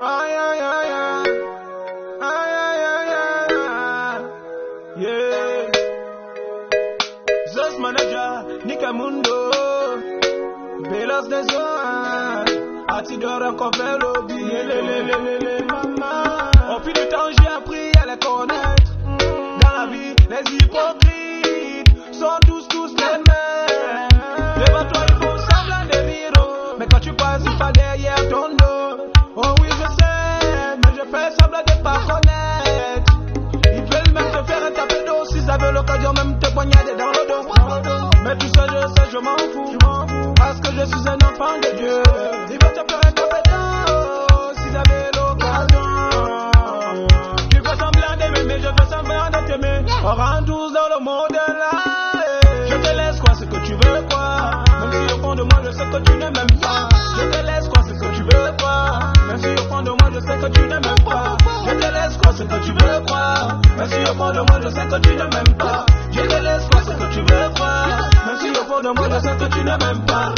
Aïe aïe aïe aïe. Aïe aïe aïe aïe. Yeah. Zos manager, Nikamundo. Belos des zones. Atidor encore fait lobby. Maman. Au fil du temps, j'ai appris à les connaître. Dans la vie, les hypocrites sont tous les mêmes. Devant toi, ils font semblant de rire. Mais quand tu passes, ils pas derrière ton dos. Oh oui, je sais, mais je fais semblant de pas connaître. Ils veulent même te faire taper d'eau. S'ils avaient l'occasion, même te poignarder dans le dos. Mais tout ça, je sais, je m'en fous. Parce que je suis un enfant de Dieu. Ils veulent te faire taper d'eau. S'ils avaient l'occasion. Tu fais semblant d'aimer, mais je fais semblant de t'aimer. On rentre tous dans le monde là. Je te laisse quoi, ce que tu veux quoi. Même si au fond de moi, je sais que tu ne m'aimes pas. Je te laisse quoi, ce que tu veux quoi. Même si au fond de moi, je sais que tu ne m'aimes pas. Je te laisse quoi, ce que tu veux quoi. Même si au fond de moi, je sais que tu ne m'aimes pas. Je te laisse quoi, ce que tu veux quoi. Même si au fond de moi, je sais que tu ne m'aimes pas.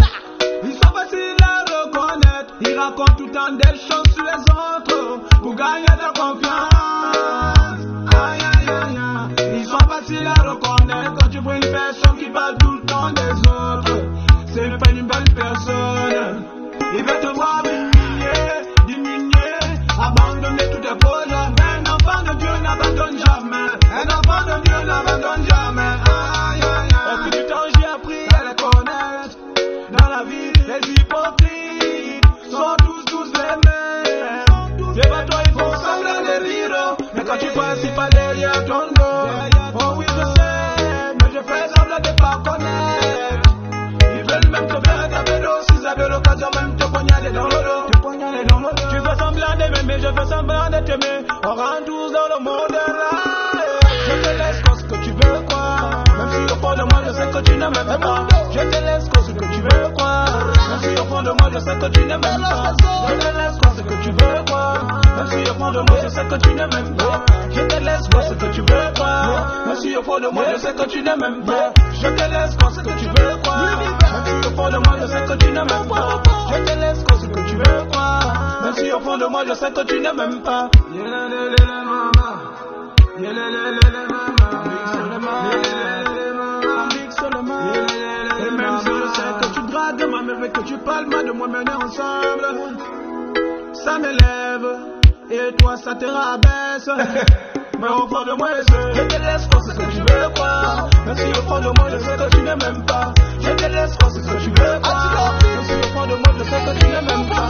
Ils sont faciles à reconnaître. Ils racontent tout le temps des choses sur les autres pour gagner ta confiance. Aïe aïe aïe aïe. Ils sont faciles à reconnaître quand tu vois une personne qui parle tout le temps des autres. C'est pas une belle personne. Ils veulent te voir diminuer, abandonner tous tes projets. Un enfant de Dieu n'abandonne jamais. Un enfant de Dieu n'abandonne jamais. Aïe aïe aïe. Au fil du temps, j'ai appris à les connaître. Dans la vie, les hypocrites sont tous les mêmes. Devant toi, ils font semblant de rire. Mais quand tu passes, ils parlent derrière ton dos. Oh oui, je sais, mais je fais semblant de pas connaître. Ils veulent même te faire taper d'eau. S'ils avaient l'occasion, même te poignarder dans le dos. Tu fais semblant d'aimer, mais je fais semblant de t'aimer. On rentre tous dans le monde là. Je te laisse quoi, ce que tu veux quoi. Même si au fond de moi, je sais que tu ne m'aimes pas. Je te laisse quoi, ce que tu veux quoi. Même si au fond de moi, je sais que tu ne m'aimes pas. Je te laisse quoi, ce que tu veux quoi. Même si au fond de moi, je sais que tu ne m'aimes pas. Je te laisse quoi, ce que tu veux quoi. Même si au fond de moi, je sais que tu ne m'aimes pas. Je te laisse quoi, ce que tu veux quoi. Même si au fond de moi, je sais que tu ne m'aimes pas. Je te laisse quoi, ce que tu veux quoi. Même si au fond de moi, je sais que tu ne m'aimes pas. Et même si je sais que tu dragues ma mère et que tu parles mal de moi, mener ensemble, ça m'élève et toi ça te rabaisse. Mais au fond de moi, je te laisse quoi, ce que tu veux quoi. Même si au fond de moi, je sais que tu ne m'aimes pas. Je te laisse quoi, ce que tu veux quoi. Même si au fond de moi, je sais que tu ne m'aimes pas.